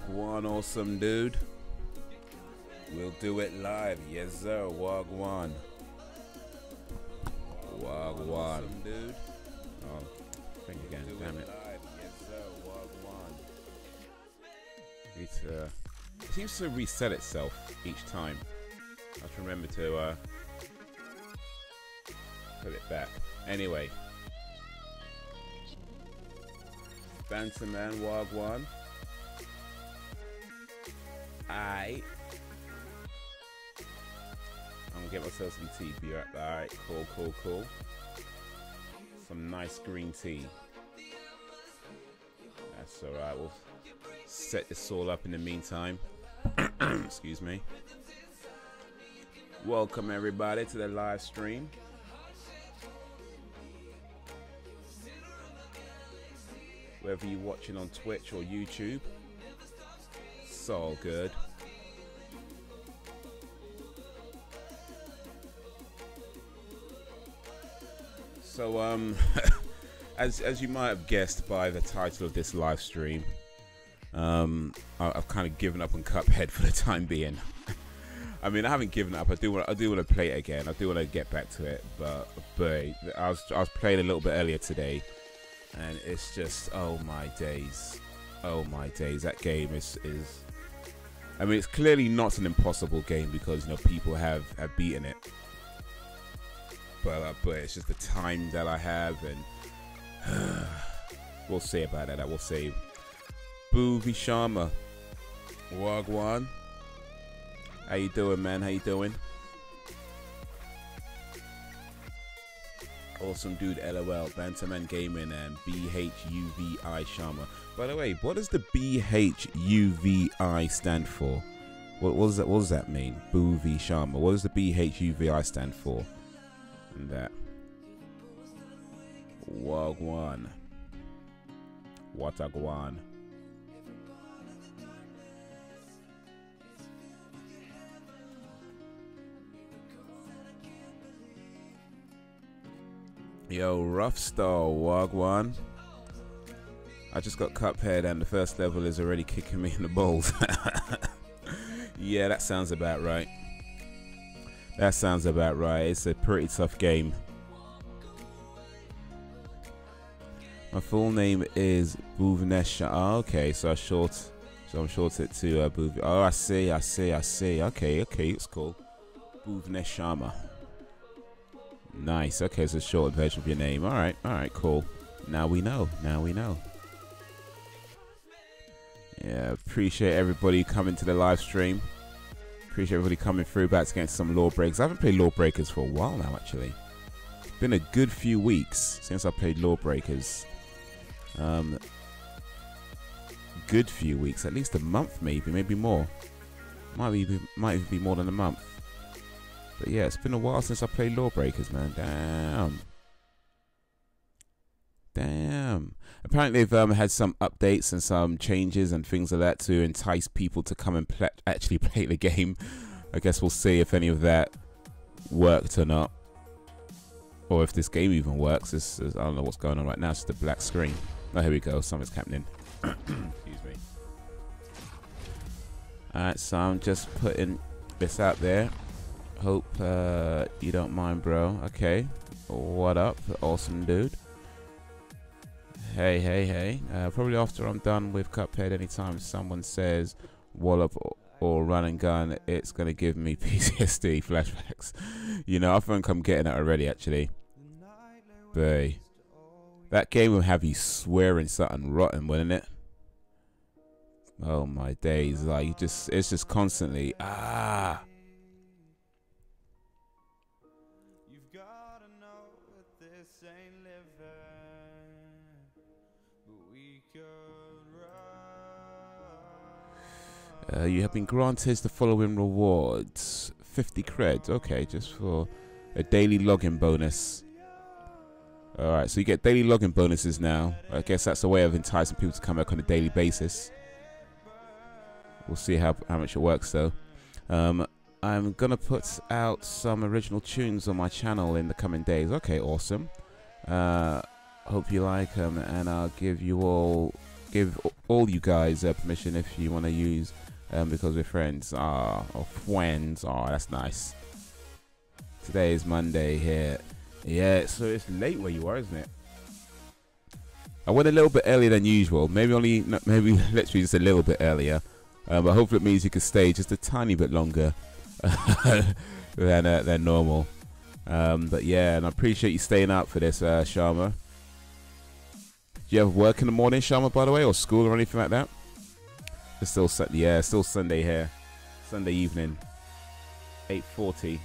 Wagwan, awesome dude. We'll do it live. Yes, sir. Wagwan. Wagwan. Awesome dude. Oh, thing again. Damn it. Yes, sir. Wagwan. It seems to reset itself each time. I have to remember to put it back. Anyway. Banterman, Wagwan. I'm gonna get myself some tea. Be right back. Alright, cool. Some nice green tea. That's alright. We'll set this all up in the meantime. Excuse me. Welcome everybody to the live stream. Whether you're watching on Twitch or YouTube, it's all good. So as you might have guessed by the title of this live stream, I've kind of given up on Cuphead for the time being. I mean, I haven't given up. I do want to play it again. I do want to get back to it, but I was playing a little bit earlier today, and it's just, oh my days, that game is I mean, it's clearly not an impossible game because, you know, people have beaten it, but it's just the time that I have, and we'll see about that. We'll see. Boo Vishama, Wagwan, how you doing, man? How you doing? Awesome dude, LOL, Banterman Gaming, and BHUVI Sharma. By the way, what does the BHUVI stand for? What does that mean? Boo V Sharma. What does the BHUVI stand for? And that. Wagwan. Watagwan. Yo, Rough Star, Wagwan. I just got Cuphead and the first level is already kicking me in the balls. Yeah, that sounds about right. That sounds about right. It's a pretty tough game. My full name is Bhuvanesh. Oh, okay, so I'm short it to Bhuv. Oh, I see. Okay, it's cool. Bhuvanesh Sharma. Nice. Okay, it's a short version of your name. All right, cool. Now we know. Yeah, appreciate everybody coming to the live stream. Appreciate everybody coming through. Back to getting some Lawbreakers. I haven't played Lawbreakers for a while now, actually. It's been a good few weeks since I played Lawbreakers. Good few weeks, at least a month, maybe more. Might even be more than a month. But yeah, it's been a while since I played Lawbreakers, man. Damn. Apparently they've had some updates and some changes and things like that to entice people to come and actually play the game. I guess we'll see if any of that worked or not. Or if this game even works. I don't know what's going on right now. It's just a black screen. Oh, here we go. Something's happening. Excuse me. Alright, so I'm just putting this out there. Hope you don't mind, bro. Okay. What up? Awesome dude. Hey. Probably after I'm done with Cuphead, anytime someone says wallop or run and gun, it's going to give me PTSD flashbacks. You know, I think I'm getting it already, actually. But that game will have you swearing something rotten, wouldn't it? Oh my days. Like, it's just constantly, you have been granted the following rewards. 50 creds, okay, just for a daily login bonus. Alright, so you get daily login bonuses now. I guess that's a way of enticing people to come back on a daily basis. We'll see how much it works though. I'm gonna put out some original tunes on my channel in the coming days. Okay, awesome. Hope you like them, and I'll give you all give all you guys permission if you want to use, because we're friends. Or friends. That's nice. Today is Monday here. Yeah, so it's late where you are, isn't it? I went a little bit earlier than usual. Maybe literally just a little bit earlier. But hopefully it means you can stay just a tiny bit longer than normal. But yeah, and I appreciate you staying up for this, Sharma. Do you have work in the morning, Sharma, by the way, or school or anything like that? It's still still Sunday here. Sunday evening, 8:40.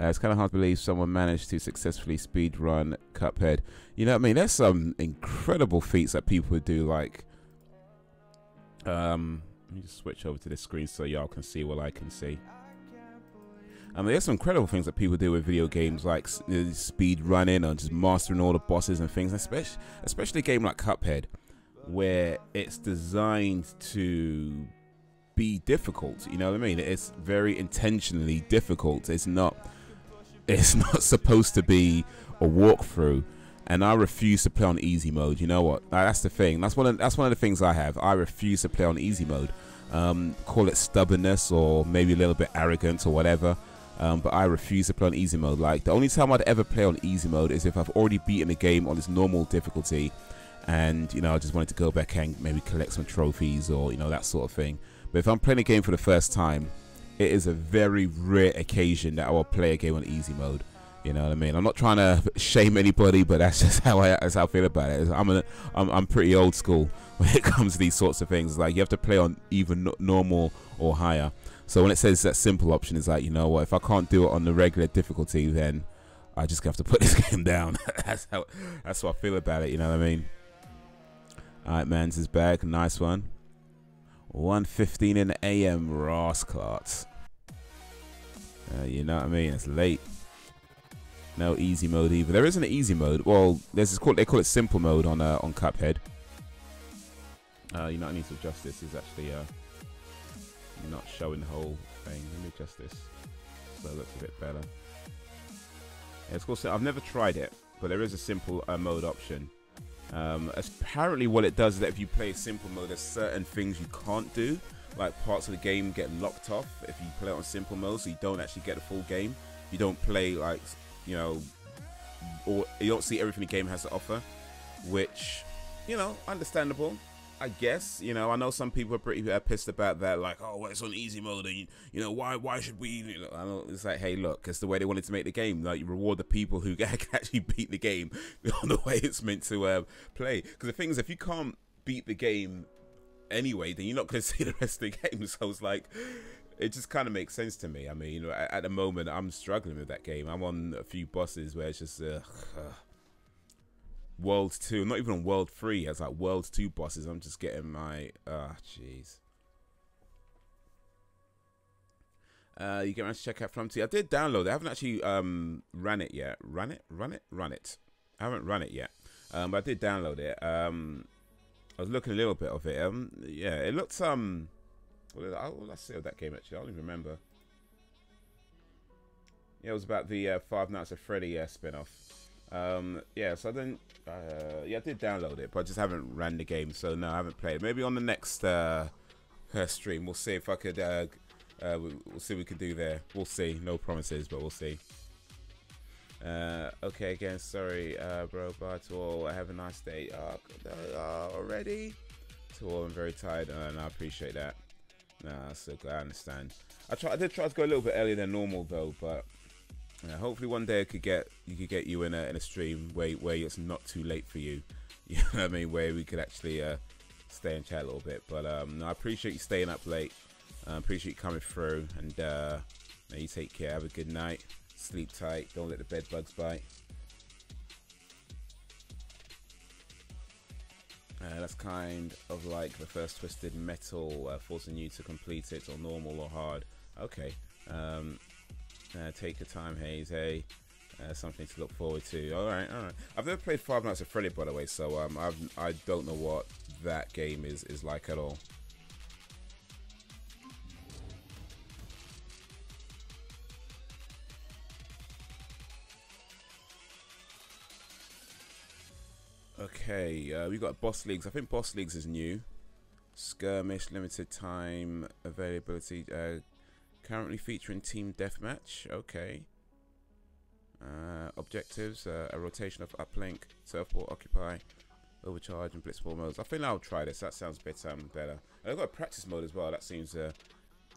It's kind of hard to believe someone managed to successfully speedrun Cuphead. You know what I mean? There's some incredible feats that people would do. Like, let me just switch over to this screen so y'all can see what I can see. I mean, there's some incredible things that people do with video games, like speed running or just mastering all the bosses and things. Especially a game like Cuphead, where it's designed to be difficult. You know what I mean? It's very intentionally difficult. It's not supposed to be a walkthrough, and I refuse to play on easy mode. You know what? That's the thing. That's one of the things I have. I refuse to play on easy mode. Call it stubbornness or maybe a little bit arrogant or whatever. But I refuse to play on easy mode. Like, the only time I'd ever play on easy mode is if I've already beaten the game on its normal difficulty, and you know, I just wanted to go back and maybe collect some trophies or, you know, that sort of thing. But if I'm playing a game for the first time, it is a very rare occasion that I will play a game on easy mode. You know what I mean? I'm not trying to shame anybody, but that's just how I feel about it. I'm pretty old school when it comes to these sorts of things. Like, you have to play on even normal or higher. So when it says that simple option, is like, you know what? If I can't do it on the regular difficulty, then I just have to put this game down. That's how I feel about it. You know what I mean? All right, Mans is back. Nice one. 1:15 in the AM, Ross Clarks. You know what I mean? It's late. No easy mode either. There isn't an easy mode. Well, they call it simple mode on Cuphead. You know, I need to adjust this. It's actually not showing the whole thing. Let me adjust this so it looks a bit better. Yeah, it's called. I've never tried it, but there is a simple mode option. Apparently what it does is that if you play simple mode, there's certain things you can't do, like parts of the game get locked off if you play it on simple mode, so you don't actually get the full game. You don't play, like, you know, or you don't see everything the game has to offer, which, you know, understandable, I guess. You know, I know some people are pretty pissed about that, like, oh, well, it's on easy mode, and you know, why should we, you know, I know, it's like, hey, look, it's the way they wanted to make the game. Like, you reward the people who can actually beat the game on the way it's meant to play. Because the thing is, if you can't beat the game anyway, then you're not going to see the rest of the game. So it's like, it just kind of makes sense to me. I mean, at the moment, I'm struggling with that game. I'm on a few bosses where it's just World 2, not even on World 3. It's like World 2 bosses. I'm just getting my jeez. You get around to check out Flumty. I did download it. I haven't actually ran it yet. Run it. I haven't run it yet. But I did download it. I was looking a little bit of it. Yeah, it looks what did I say of that game actually? I don't even remember. Yeah, it was about the Five Nights at Freddy spin-off. Yeah, so then yeah, I did download it, but I just haven't ran the game, so no, I haven't played it. Maybe on the next stream, we'll see if I could. We'll see what we can do there. We'll see. No promises, but we'll see. Okay, again, sorry, bro. Bye to all. Have a nice day. Already. To all, I'm very tired, and I appreciate that. Nah, so good. I understand. I did try to go a little bit earlier than normal though, but hopefully one day I could get you in a stream where it's not too late for you. You know what I mean? Where we could actually stay and chat a little bit. But no, I appreciate you staying up late. I appreciate you coming through, and you take care. Have a good night. Sleep tight. Don't let the bed bugs bite. That's kind of like the first Twisted Metal, forcing you to complete it, or normal or hard. Okay. Take your time, Haze. Hey, something to look forward to. All right. I've never played Five Nights at Freddy, by the way, so I don't know what that game is like at all. Okay, we got Boss Leagues. I think Boss Leagues is new. Skirmish, limited time availability. Currently featuring team deathmatch. Okay. Objectives: a rotation of uplink, surfboard, occupy, overcharge, and blitzball modes. I think I'll try this. That sounds a bit better. I've got a practice mode as well. That seems.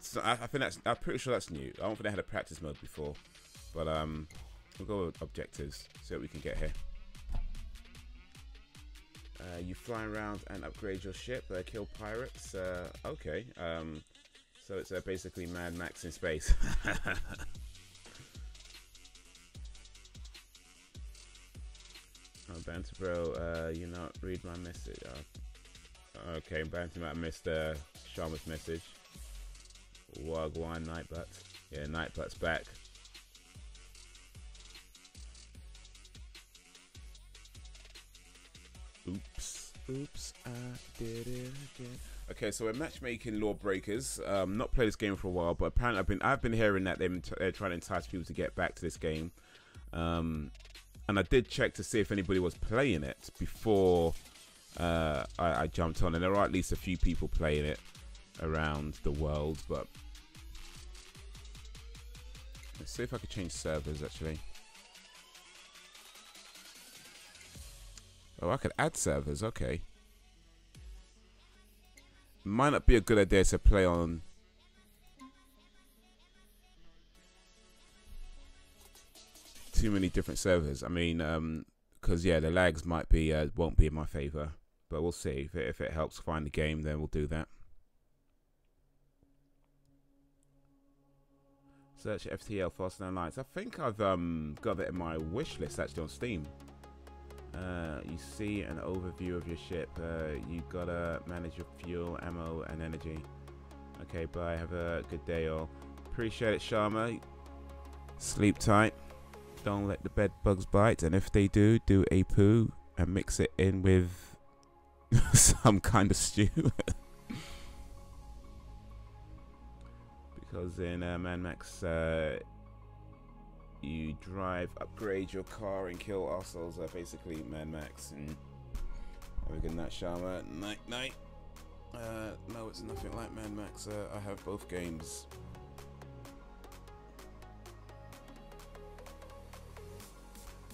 So I think that's. I'm pretty sure that's new. I don't think they had a practice mode before, but we'll go with objectives. See what we can get here. You fly around and upgrade your ship. Kill pirates. Okay. So it's basically Mad Max in space. Oh, Banter Bro, you not read my message. Okay, Banter, I missed Sharma's message. Wagwan Nightbutt. Yeah, Nightbutt's back. Oops, I did it again. Okay, so we're matchmaking Lawbreakers. Not played this game for a while, but apparently I've been hearing that they're trying to entice people to get back to this game. And I did check to see if anybody was playing it before I jumped on, and there are at least a few people playing it around the world. But let's see if I could change servers actually. Oh, I could add servers. Okay. Might not be a good idea to play on. Too many different servers. I mean, because yeah, the lags might be won't be in my favor, but we'll see if it helps find the game. Then we'll do that. Search FTL Faster Than Lights. I think I've got it in my wish list actually on Steam. You see an overview of your ship. You gotta manage your fuel, ammo, and energy. Okay, bye. Have a good day, all. Appreciate it, Sharma. Sleep tight. Don't let the bed bugs bite, and if they do, do a poo and mix it in with some kind of stew. Because in Mad Max, you drive, upgrade your car, and kill assholes. Basically, Mad Max. And have a good night, Sharma. Night, night. No, it's nothing like Mad Max. I have both games.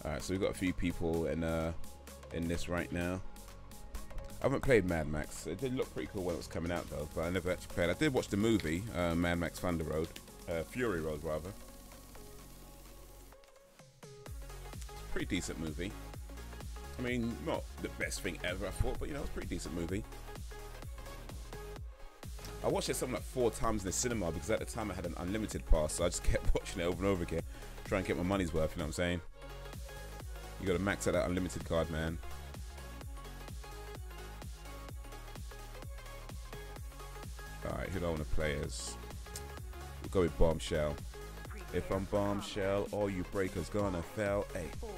Alright, so we've got a few people in this right now. I haven't played Mad Max. It did look pretty cool when it was coming out though, but I never actually played. I did watch the movie, Mad Max Thunder Road, Fury Road rather. Pretty decent movie. I mean, not the best thing ever, I thought, but you know, it's a pretty decent movie. I watched it something like 4 times in the cinema because at the time I had an unlimited pass, so I just kept watching it over and over again, trying to get my money's worth, you know what I'm saying? You gotta max out that unlimited card, man. Alright, who do I want to play as? We'll go with Bombshell. If I'm Bombshell, all you breakers gonna fail. Hey. 4,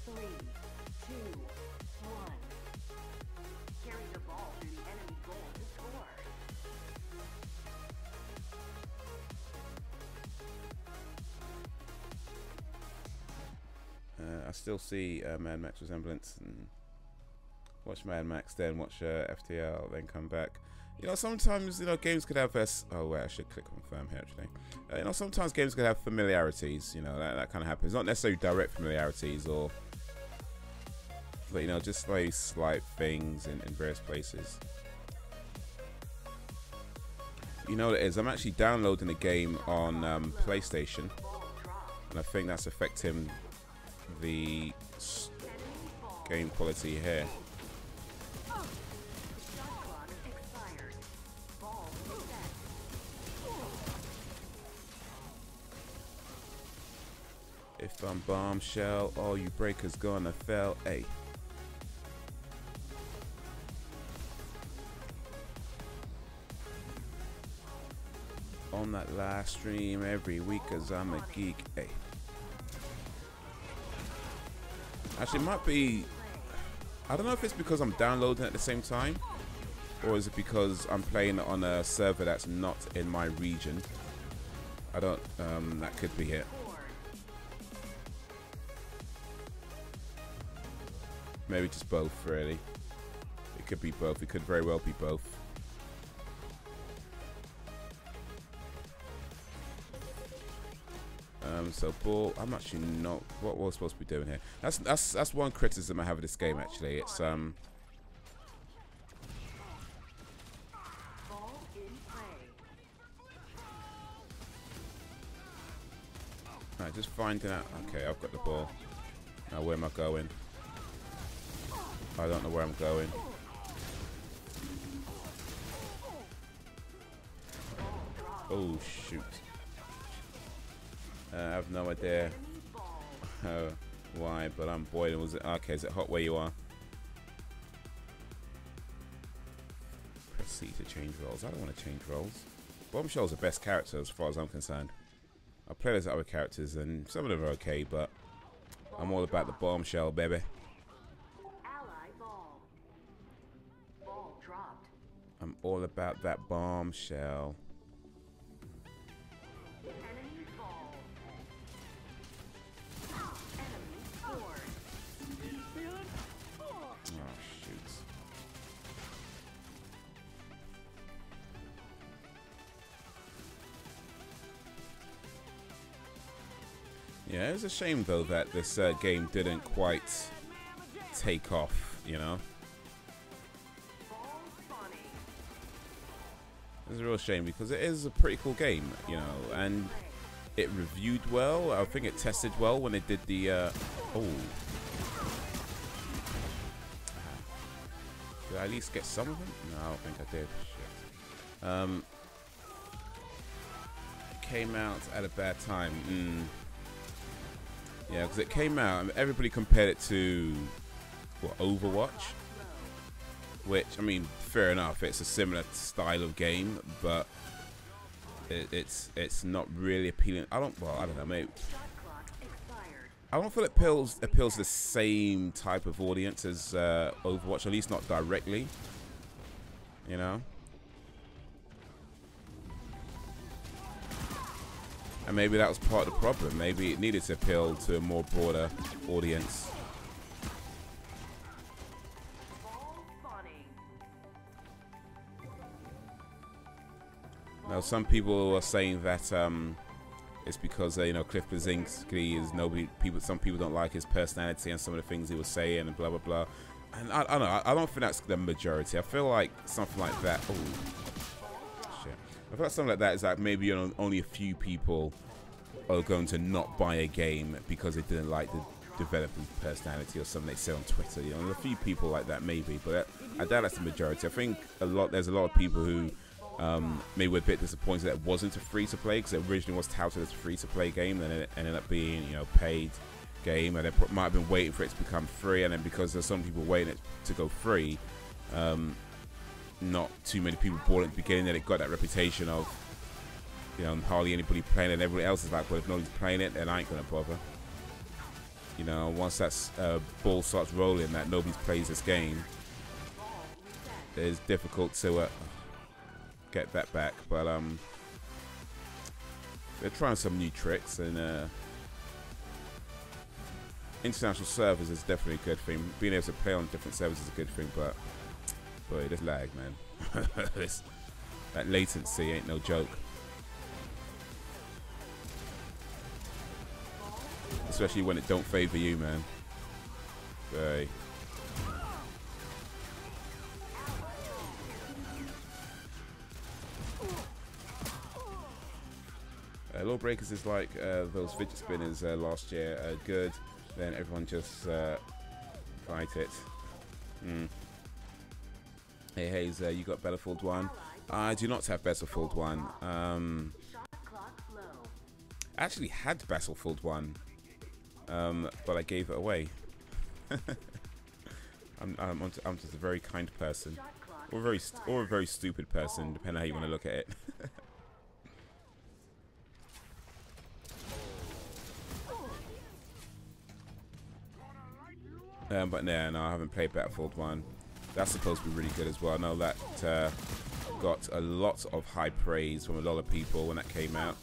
3, 2, 1. Carry the ball through the enemy goal to score. I still see Mad Max resemblance. And watch Mad Max, then watch FTL, then come back. You know, sometimes, you know, games could have oh wait, I should click confirm here actually. You know, sometimes games could have familiarities, you know, that kind of happens. Not necessarily direct familiarities, or, but you know, just like slight things in various places. You know what it is? I'm actually downloading the game on PlayStation, and I think that's affecting the game quality here. If I'm Bombshell, all you breakers gonna fail. Hey. On that live stream every week, cause I'm a geek. Hey. Actually, it might be. I don't know if it's because I'm downloading at the same time, or is it because I'm playing on a server that's not in my region. I don't. That could be it. Maybe just both, really. It could be both. It could very well be both. So ball. I'm actually not. What we're supposed to be doing here? That's one criticism I have of this game. Actually, it's Ball in play. Right, just finding out. Okay, I've got the ball. Now where am I going? I don't know where I'm going. Oh shoot! I have no idea why, but I'm boiling. Was it okay? Is it hot where you are? Press C to change roles. I don't want to change roles. Bombshell's the best character as far as I'm concerned. I play as other characters, and some of them are okay, but I'm all about the bombshell, baby. Ally ball. Ball dropped. I'm all about that bombshell. Enemy ball. Enemy scored. Oh shoot! Yeah, it's a shame though that this game didn't quite take off. You know, Ball spawning. it's a real shame because it is a pretty cool game. You know, and it reviewed well. I think it tested well when it did the. Oh. Did I at least get some of them? No, I don't think I did. Shit. Came out at a bad time. Yeah, because it came out and everybody compared it to what, Overwatch, which I mean, fair enough. It's a similar style of game, but it's not really appealing. I don't know. Maybe Shot clock expired. I don't feel it appeals to the same type of audience as Overwatch, at least not directly. You know. And maybe that was part of the problem. Maybe it needed to appeal to a more broader audience. Ball spawning. Now, some people are saying that it's because you know, Cliff Bleszinski is some people don't like his personality and some of the things he was saying and blah blah blah. And I don't know. I don't think that's the majority. I feel like something like that. Oh shit! I feel like something like that is like maybe only a few people are going to not buy a game because they didn't like the developer's personality or something they say on Twitter. You know, there's a few people like that maybe, but I doubt that's the majority. I think there's a lot of people who maybe were a bit disappointed that it wasn't a free-to-play, because it originally was touted as a free-to-play game, and then it ended up being, you know, paid game, and they might have been waiting for it to become free, and then because there's some people waiting it to go free, not too many people bought it at the beginning, and it got that reputation of, you know, hardly anybody playing it, and everybody else is like, well, if nobody's playing it, then I ain't gonna bother. You know, once that ball starts rolling, that nobody plays this game, it's difficult to get that back. But they're trying some new tricks, and international servers is definitely a good thing. Being able to play on different servers is a good thing, but boy, this lag, man. That latency ain't no joke. Especially when it don't favor you, man. Okay. Lawbreakers is like those fidget spinners last year. Good, then everyone just fight it. Hey Haze, you got Battlefield 1? I do not have Battlefield 1. I actually had Battlefield 1, but I gave it away. I'm just a very kind person, or a very stupid person, depending on how you want to look at it. But no, I haven't played Battlefield 1. That's supposed to be really good as well. I know that got a lot of high praise from a lot of people when that came out.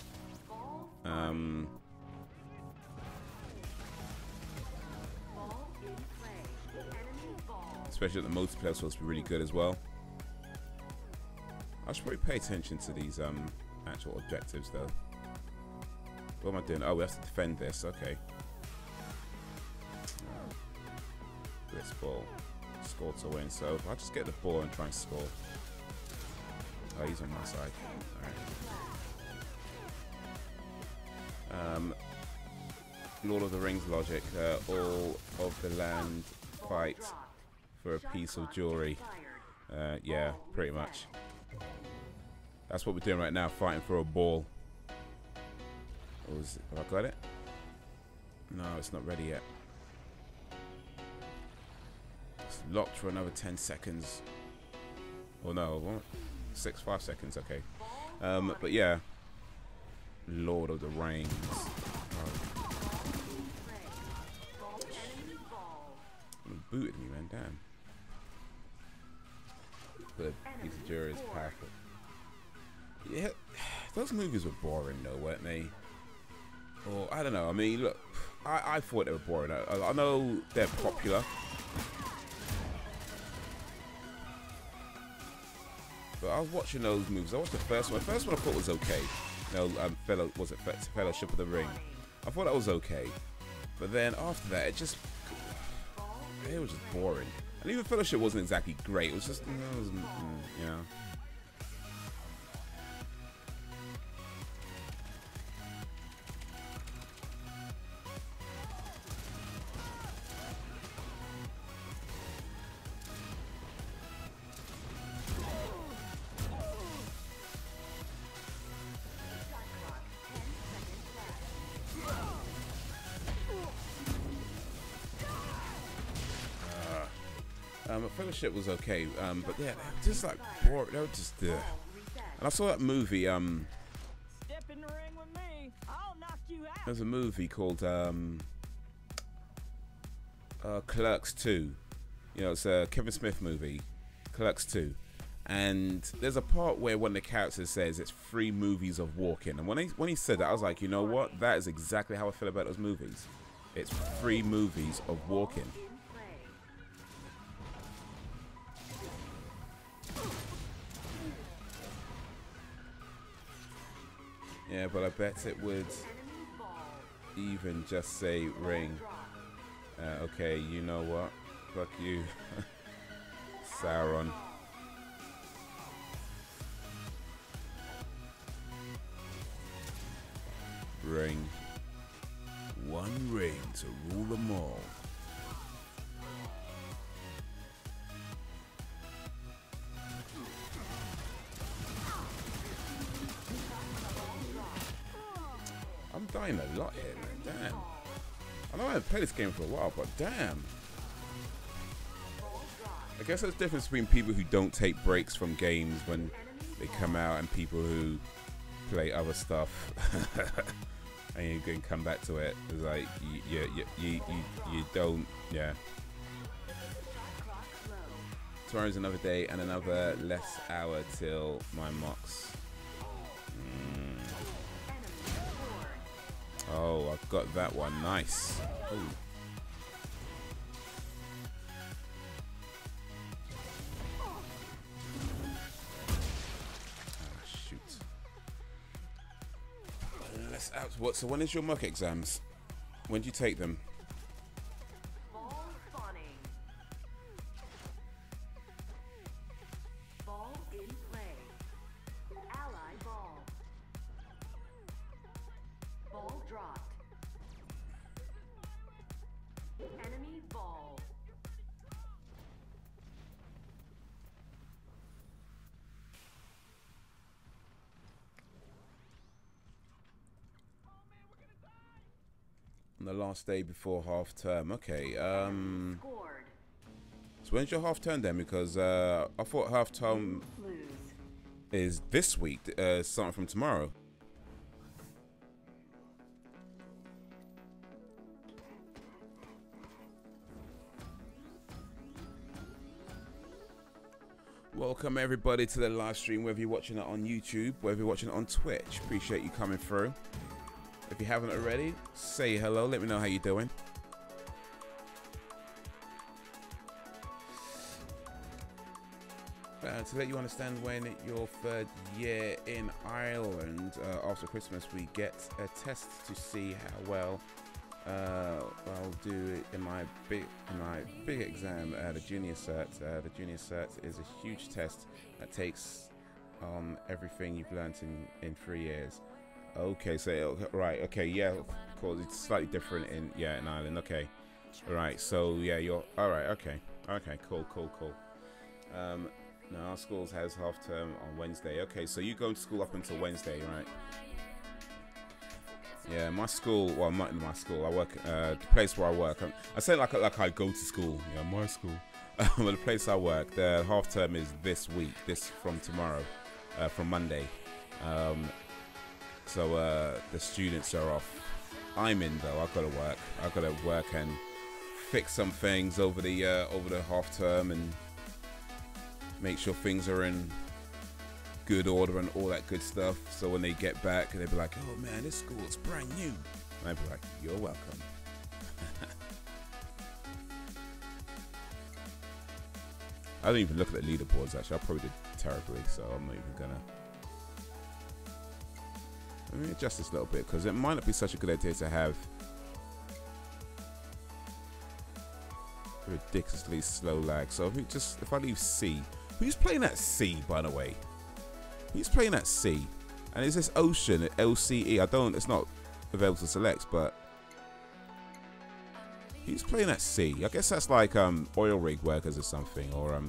especially that the multiplayer is supposed to be really good as well. I should probably pay attention to these actual objectives though. What am I doing? Oh, we have to defend this. Okay. This ball. Score to win. So I'll just get the ball and try and score. Oh, he's on my side. Alright. Lord of the Rings logic. All of the land fight for a piece of jewelry. Yeah, pretty much. That's what we're doing right now, fighting for a ball. Have I got it? No, it's not ready yet. It's locked for another 10 seconds. Oh no, what? 5 seconds, okay. But yeah. Lord of the Rings. Oh. Booted me, man, damn. But piece of jewelry is powerful. Yeah, those movies were boring though, weren't they? Or I don't know. I mean, look, I thought they were boring. I know they're popular, but I was watching those movies. I watched the first one. The first one I thought was okay. No, Fellowship of the Ring? I thought that was okay, but then after that, it was just boring. And even Fellowship wasn't exactly great. It was just, you know. Fellowship was okay, but yeah, just like boring. They were just And I saw that movie. Step in the ring with me. I'll knock you out. There's a movie called Clerks 2. You know, it's a Kevin Smith movie, Clerks 2. And there's a part where one of the characters says it's 3 movies of walking. And when he said that, I was like, you know what? That is exactly how I feel about those movies. It's 3 movies of walking. Yeah, but I bet it would even just say ring. Okay, you know what? Fuck you, Sauron. Ring. One ring to rule them all. I'm dying a lot here, man. Damn. I know I haven't played this game for a while, but damn. I guess there's a difference between people who don't take breaks from games when they come out and people who play other stuff and you can come back to it. It's like you don't, yeah. Tomorrow's another day and another less hour till my mocks. Oh, I've got that one. Nice. Ooh. Shoot. Let's out. What? So when is your mock exams? When do you take them? Ball spawning. Ball in play. Ally ball. Ball dropped. Enemy ball. On the last day before half term. Okay. Scored. So when's your half term then? Because I thought half term Lose. is this week, starting from tomorrow. Welcome everybody to the live stream, whether you're watching it on YouTube, whether you're watching it on Twitch. Appreciate you coming through. If you haven't already, say hello. Let me know how you're doing. To let you understand when your third year in Ireland, after Christmas we get a test to see how well I'll do in my big exam, the junior cert. The junior cert is a huge test that takes everything you've learnt in 3 years. Okay, so right, okay, yeah, of course it's slightly different in Ireland. Okay, right, so yeah, you're all right. Okay, cool. No, our schools has half term on Wednesday. Okay, so you go to school up until Wednesday, right? Yeah, my school. Well, not my school. I work. The place where I work. I say like I go to school. Yeah, my school. Well, the place I work, the half term is this week. This from tomorrow, from Monday. So the students are off. I'm in though. I've got to work and fix some things over the half term and make sure things are in good order and all that good stuff. So when they get back, they'll be like, "Oh man, this school is brand new." And I'd be like, "You're welcome." I don't even look at the leaderboards. Actually, I probably did terribly, so I'm not even gonna. Let me adjust this a little bit because it might not be such a good idea to have ridiculously slow lag. So if I leave C, who's playing at C, by the way? Who's playing at C? And is this Ocean LCE? It's not available to select, but who's playing at C? I guess that's like oil rig workers or something, or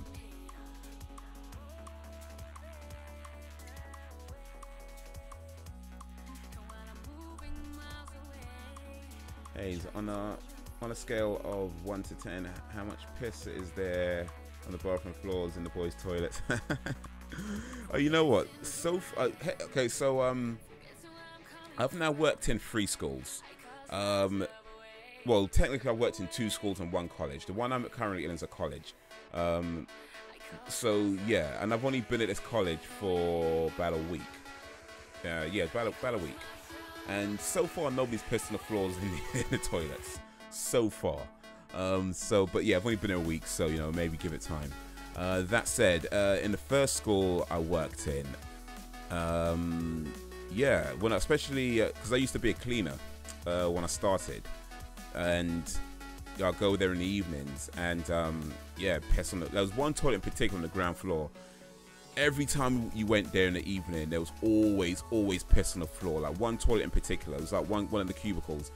Hey, on a scale of 1 to 10, how much piss is there on the bathroom floors in the boys' toilets? Oh, you know what? Okay, so I've now worked in 3 schools. Well, technically, I've worked in 2 schools and 1 college. The one I'm currently in is a college. So yeah, and I've only been at this college for about a week. Yeah, about a week. And so far, nobody's pissed on the floors in the toilets. So far. But yeah, I've only been here a week, so you know, maybe give it time. That said, in the first school I worked in, yeah, especially because I used to be a cleaner when I started, and I'll go there in the evenings and yeah, piss on there was one toilet in particular on the ground floor. Every time you went there in the evening, there was always piss on the floor. Like one toilet in particular, it was like one of the cubicles.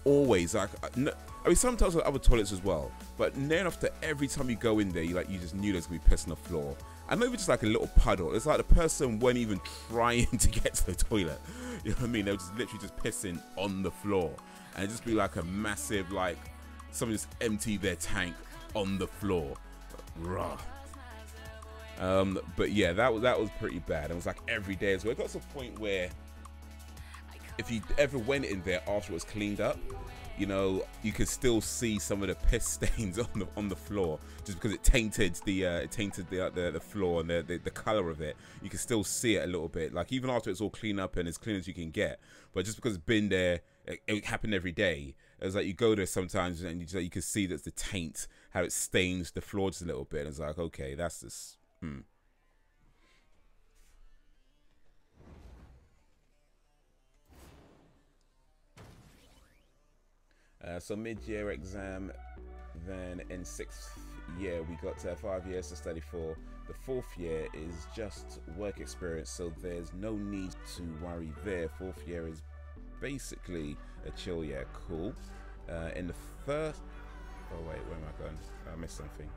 Always, like I mean, sometimes with other toilets as well, but near enough that every time you go in there, you just knew there's gonna be piss on the floor, and maybe just like a little puddle. It's like the person weren't even trying to get to the toilet. You know what I mean? They were just literally just pissing on the floor, and it'd just be like a massive, like someone just emptied their tank on the floor. Rah. But yeah, that was pretty bad. It was like every day as well. It got to a point where if you ever went in there after it was cleaned up, you know, you could still see some of the piss stains on the floor, just because it tainted the floor and the color of it. You can still see it a little bit, like even after it's all cleaned up and as clean as you can get. But just because it's been there, it happened every day. It was like you go there sometimes and you can see that's the taint, how it stains the floor just a little bit. And it's like, okay, that's just So mid-year exam, then in 6th year we got 5 years to study for. The 4th year is just work experience, so there's no need to worry there. 4th year is basically a chill year. Cool. In the first, oh wait, where am I going? I missed something.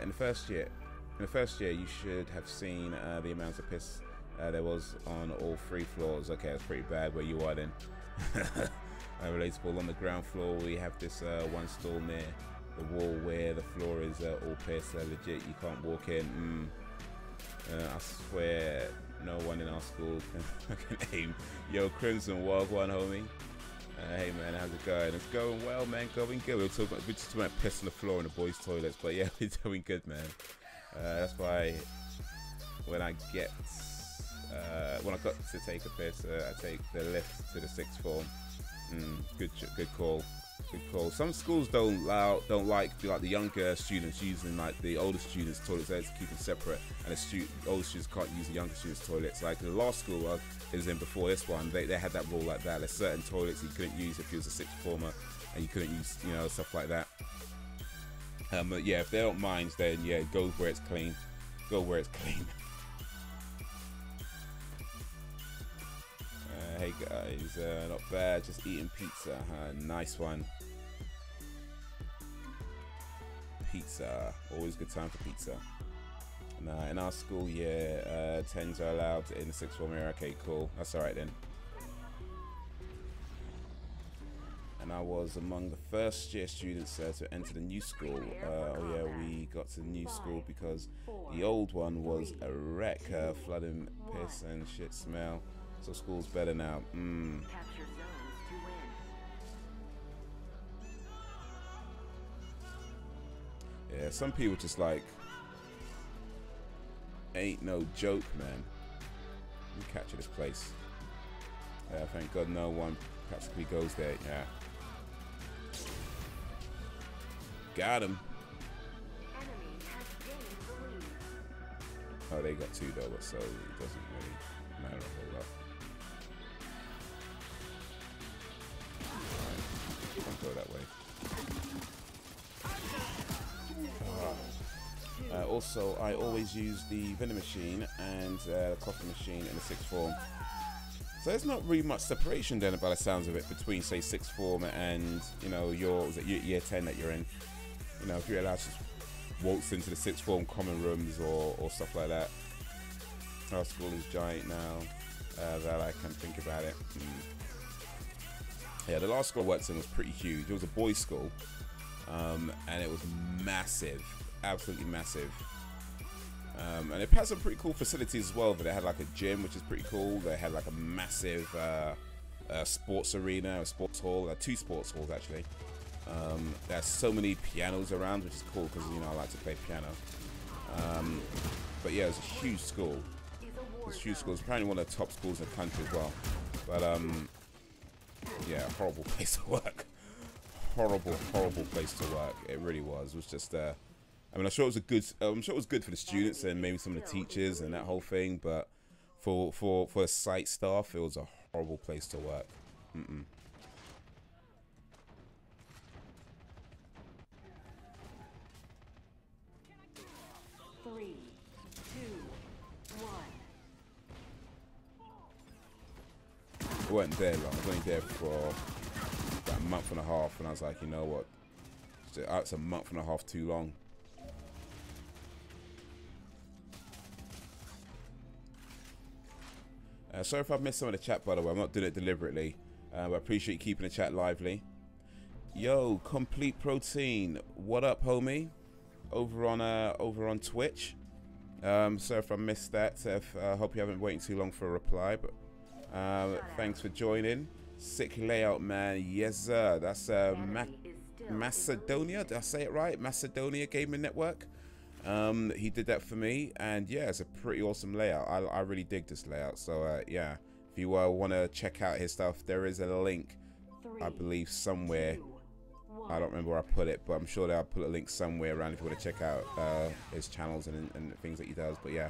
In the first year, you should have seen the amount of piss there was on all 3 floors. Okay, that's pretty bad where you are then. Relatable. On the ground floor, we have this one stall near the wall where the floor is all piss. Legit, you can't walk in. I swear, no one in our school can aim. Yo, Crimson, wild one, homie. Hey man, how's it going? It's going well, man. Going good. We're just talking about piss on the floor in the boys' toilets, but yeah, we're doing good, man. That's why when I got to take a piss, I take the lift to the 6th form. Good call. Good call. Some schools don't like the younger students using like the older students' toilets. They have to keep them separate, and the older students can't use the younger students' toilets. Like the last school I was in before this one, they had that rule like that. There's certain toilets you couldn't use if you was a sixth former, and you couldn't use, you know, stuff like that. But yeah, if they don't mind, then yeah, go where it's clean. Go where it's clean. Hey guys, not bad. Just eating pizza. Nice one. Pizza, always good time for pizza. And in our school, yeah, 10s are allowed in the sixth form area. Okay, cool. That's all right then. And I was among the first year students to enter the new school. Oh yeah, we got to the new school because the old one was a wreck, flooding, piss and shit smell. So school's better now. Capture zones to win. Yeah, some people just like ain't no joke, man. Let me capture this place. Yeah, thank God no one practically goes there. Yeah. Got him. Enemy has gained the lead. Oh, they got two though, but so it doesn't really matter a whole lot. Don't go that way. Also, I always use the vending machine and the coffee machine in the sixth form. So there's not really much separation then, by the sounds of it, between say sixth form and, you know, your year 10 that you're in. You know, if you're allowed to just waltz into the sixth form common rooms or stuff like that. Our school is giant now. That I can think about it. Yeah, the last school I worked in was pretty huge. It was a boys' school, and it was massive, absolutely massive. And it had some pretty cool facilities as well. But they had like a gym, which is pretty cool. They had like a massive sports arena, a sports hall, two sports halls actually. There's so many pianos around, which is cool because, you know, I like to play piano. But yeah, it was a huge school. It was a huge school. It's apparently one of the top schools in the country as well. But yeah, horrible place to work. Horrible place to work. It really was. It was just I mean, I'm sure it was good for the students and maybe some of the teachers and that whole thing, but for site staff, it was a horrible place to work. 3, 2, 1. I wasn't there long. I was only there for about a month and a half, and I was like, you know what? It's a month and a half too long. Sorry if I've missed some of the chat, by the way. I'm not doing it deliberately. But I appreciate you keeping the chat lively. Yo, Complete Protein, what up, homie? Over on Twitch. Sorry if I missed that. I hope you haven't waited too long for a reply, but thanks for joining. Sick layout, man. Yes, sir. That's Macedonia. Did I say it right? MacedoniaGamingNetwork. He did that for me, and yeah, it's a pretty awesome layout. I really dig this layout. So yeah, if you want to check out his stuff, there is a link, I believe, somewhere. I don't remember where I put it, but I'm sure that I'll put a link somewhere around if you want to check out his channels and things that he does. But yeah.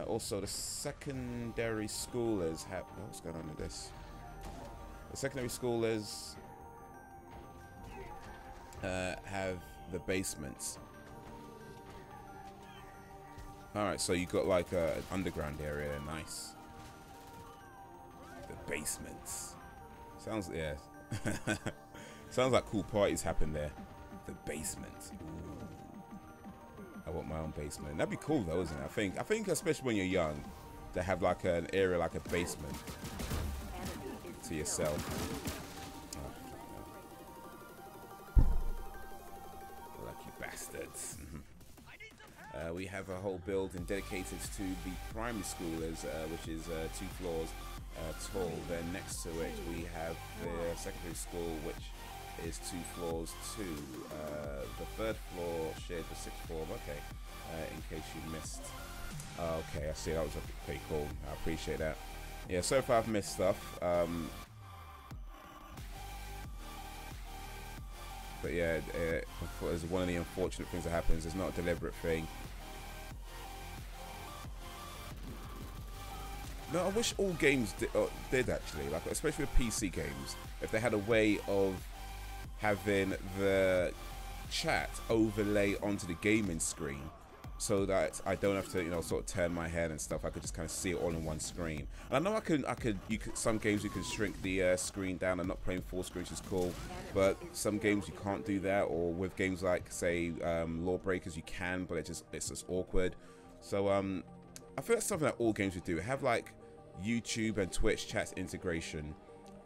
Also, the secondary schoolers have... What's going on with this? The secondary schoolers have the basements. Alright, so you got like an underground area. Nice. The basements. Sounds... Yeah. Sounds like cool parties happen there. The basement. Ooh. I want my own basement. That'd be cool though, isn't it? I think especially when you're young, to have like an area like a basement to yourself. Oh, lucky bastards. We have a whole building dedicated to the primary schoolers, which is 2 floors tall. Then next to it we have the secondary school, which is 2 floors too. The 3rd floor shared the 6th form. Okay, in case you missed. Okay, I see. That was pretty cool. I appreciate that. Yeah, so far I've missed stuff. But yeah, it's one of the unfortunate things that happens. It's not a deliberate thing. No, I wish all games did actually, like especially with PC games, if they had a way of having the chat overlay onto the gaming screen, so that I don't have to, you know, sort of turn my head and stuff. I could just kind of see it all in one screen. And I know some games you can shrink the screen down. I'm not playing full screen, which is cool, but some games you can't do that. Or with games like, say, Lawbreakers, you can, but it's just awkward. So I feel that's something that all games should do. Have like YouTube and Twitch chat integration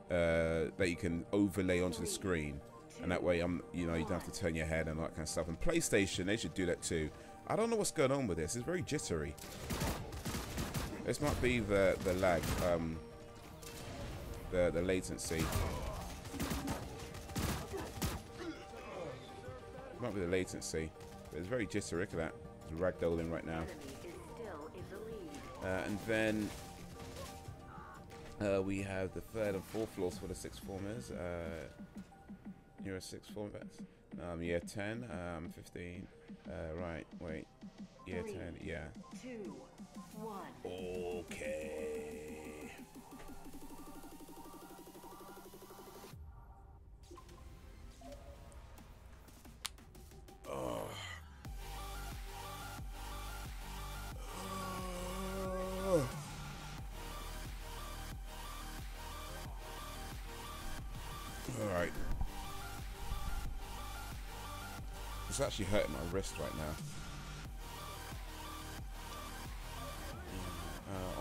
that you can overlay onto the screen, and that way you know, you don't have to turn your head and all that kind of stuff. And PlayStation, they should do that too. I don't know what's going on with this. It's very jittery. This might be the lag, the latency. It might be the latency. But it's very jittery. Look at that. It's ragdolling right now. And then we have the 3rd and 4th floors for the 6th formers. You're a 6th form vets. Year 10, 15. Right, wait. Year 10, yeah. 2, 1. Okay. Oh. Alright. It's actually hurting my wrist right now.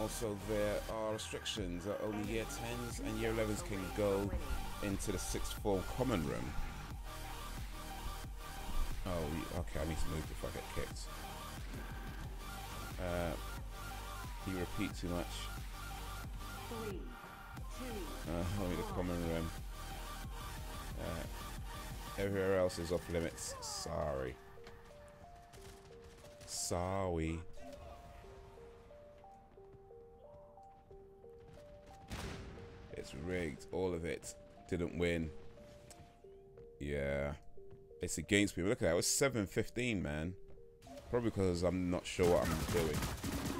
Also, there are restrictions. Only year 10s and year 11s can go into the 6th form common room. Oh, okay, I need to move before I get kicked. You repeat too much. 3, 2, only the common room. Everywhere else is off limits. Sorry. Sorry. It's rigged. All of it. Didn't win. Yeah. It's against me. Look at that. It was 7-15, man. Probably because I'm not sure what I'm doing.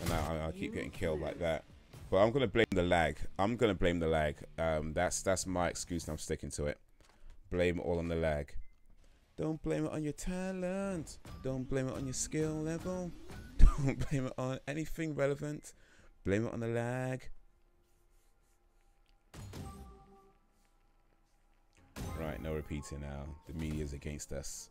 And I keep getting killed like that. But I'm going to blame the lag. I'm going to blame the lag. That's my excuse and I'm sticking to it. Blame it all on the lag. Don't blame it on your talent. Don't blame it on your skill level. Don't blame it on anything relevant. Blame it on the lag. Right, no repeating now. The media's against us.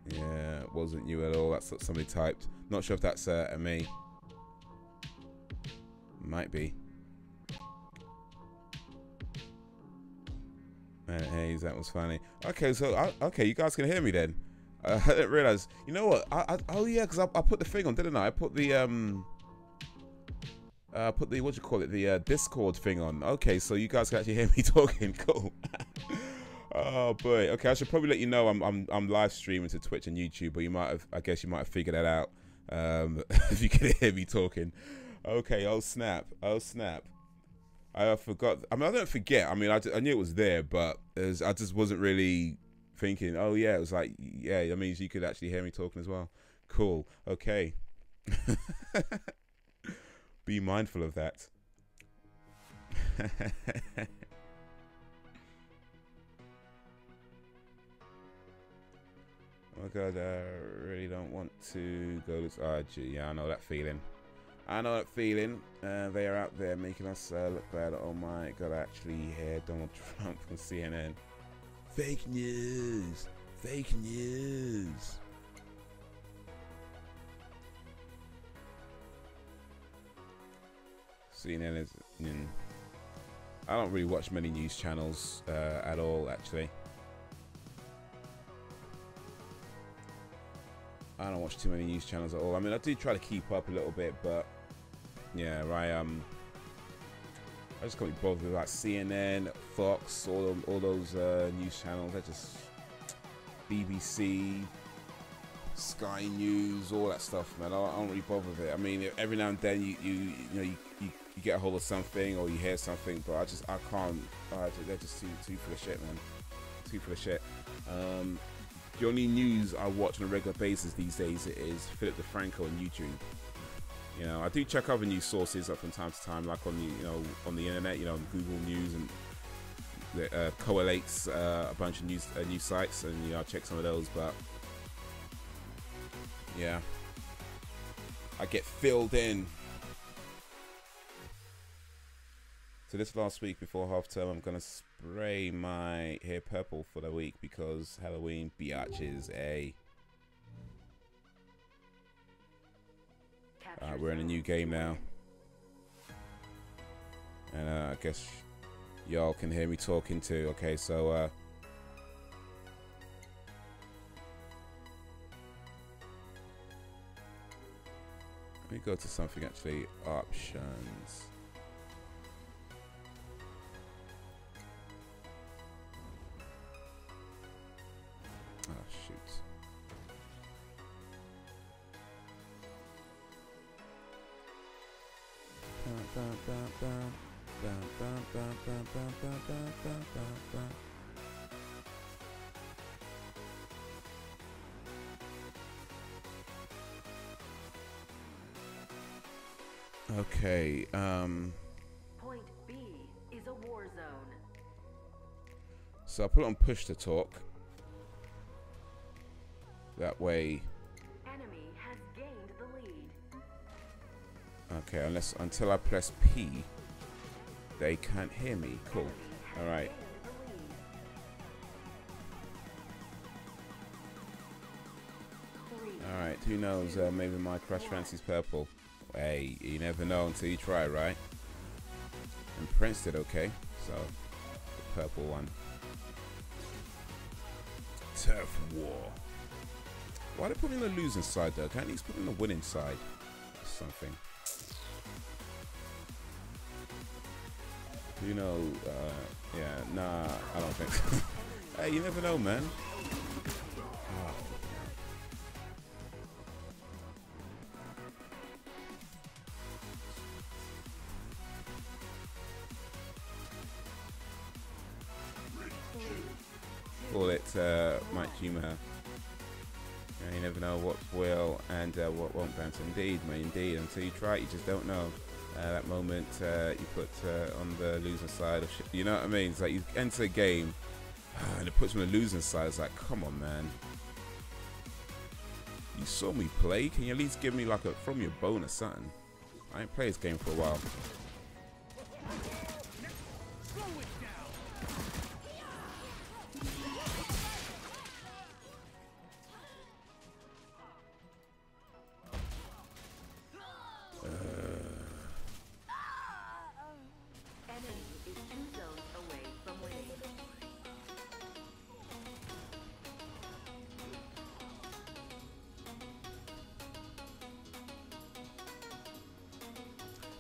Yeah, it wasn't you at all. That's what somebody typed. Not sure if that's a me. Might be. Man, Haze, that was funny. Okay, so okay, you guys can hear me then. I didn't realize. You know what? Oh yeah, because I put the thing on, didn't I? I put the what you call it? The Discord thing on. Okay, so you guys can actually hear me talking. Cool. Oh boy. Okay, I should probably let you know I'm live streaming to Twitch and YouTube, but I guess you might have figured that out if you can hear me talking. Okay. Oh snap. Oh snap. I forgot. I mean, I don't forget. I mean, I knew it was there, but I just wasn't really thinking. Oh yeah, it was like, yeah. That means you could actually hear me talking as well. Cool. Okay. Be mindful of that. Oh god, I really don't want to go to... Oh gee, yeah, I know that feeling. I know that feeling. They are out there making us look bad. Oh my god, I actually hear Donald Trump from CNN. Fake news! Fake news! CNN is... I don't really watch many news channels at all, actually. I don't watch too many news channels at all. I mean, I do try to keep up a little bit, but yeah, I I just can't be bothered with like CNN, Fox, all those news channels. They're just BBC, Sky News, all that stuff, man. I don't really bother with it. I mean, every now and then you get a hold of something or you hear something, but I can't. They're just too full of shit, man. Too full of shit. The only news I watch on a regular basis these days is Philip DeFranco on YouTube. You know, I do check other news sources up from time to time, like on the on the internet. You know, Google News and collates a bunch of news sites, and I check some of those. But yeah, I get filled in. So this last week before half term, I'm gonna spray my hair purple for the week because Halloween biatches, eh? We're in a new game now, and I guess y'all can hear me talking too. Okay, so let me go to something actually. Options. Oh shoot. Okay, Point B is a war zone. so I put it on push to talk. That way. Enemy has gained the lead. Okay, until I press P, they can't hear me. Cool. All right. All right. Who knows? Maybe my crush fancies purple. Hey, you never know until you try, right? And Prince did okay. So the purple one. Turf war. Why they put me on the losing side though? Can't they put me on the winning side? Or something. You know, yeah, nah, I don't think so. Hey, you never know, man. Oh. Call it Mikey Malues. You never know what will and what won't bounce. Indeed, man, indeed. Until you try it, you just don't know. That moment you put on the losing side of shit. You know what I mean? It's like you enter a game and it puts you on the losing side. It's like, come on, man. You saw me play. Can you at least give me like from your bone or something? I ain't played this game for a while.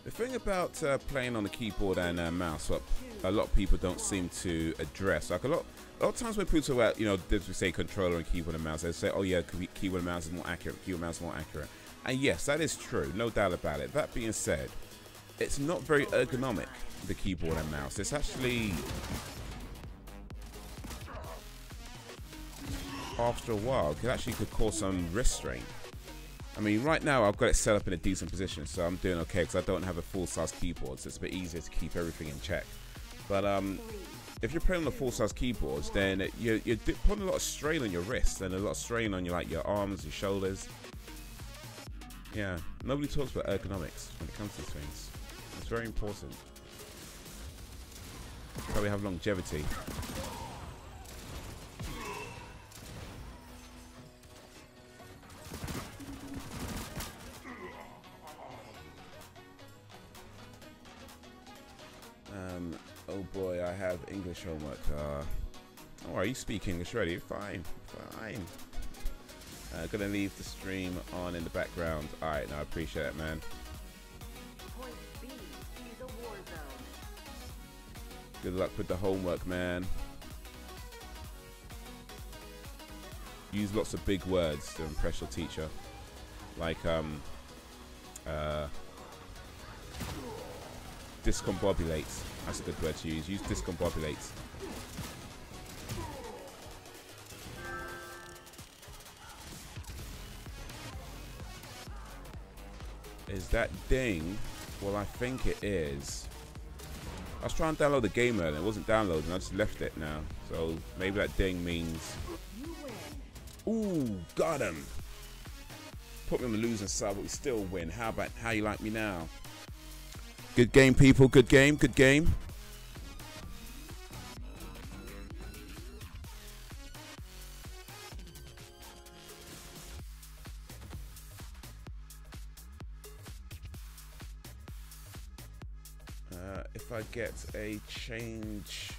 The thing about playing on the keyboard and mouse, what a lot of people don't seem to address, like a lot of times when people talk about, you know, we say controller and keyboard and mouse, they say, oh yeah, keyboard and mouse is more accurate, keyboard and mouse is more accurate. And yes, that is true, no doubt about it. That being said, it's not very ergonomic, the keyboard and mouse. It's actually, after a while, it actually could cause some wrist strain. I mean, right now I've got it set up in a decent position, so I'm doing okay because I don't have a full-size keyboard, so it's a bit easier to keep everything in check. But if you're playing on the full-size keyboards, then you're putting a lot of strain on your wrists and a lot of strain on your arms, your shoulders. Yeah, nobody talks about ergonomics when it comes to these things. It's very important. Probably have longevity. Oh boy, I have English homework. Oh, you speak English already? Fine, fine. Gonna leave the stream on in the background. Alright, no, I appreciate it, man. Point B is a war zone. Good luck with the homework, man. Use lots of big words to impress your teacher. Like, discombobulate. That's a good word to use. Use discombobulate. Is that ding? Well, I think it is. I was trying to download the game earlier. It wasn't downloading. I just left it now. So maybe that ding means... Ooh, got him. Put me on the losing side, but we still win. How about how you like me now? Good game, people. Good game. Good game. If I get a change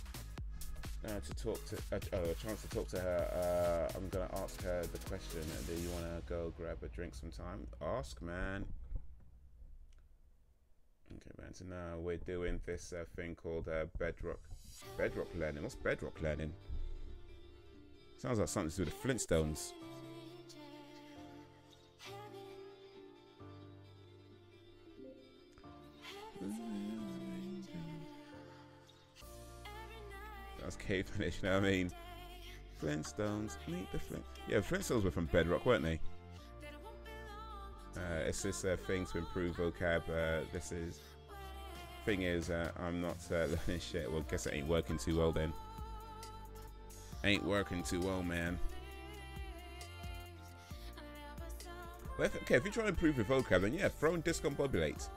to talk to, a chance to talk to her, I'm gonna ask her the question. Do you wanna go grab a drink sometime? Ask, man. Okay, man. So now we're doing this thing called bedrock learning. What's bedrock learning? Sounds like something to do with the Flintstones. That's caveman-ish, you know what I mean? Flintstones, meet the Flint. Yeah, Flintstones were from Bedrock, weren't they? It's this thing to improve vocab. This is... Thing is, I'm not learning shit. Well, I guess it ain't working too well then. Ain't working too well, man. Well, okay, if you're trying to improve your vocab, then yeah, throw in discombobulate.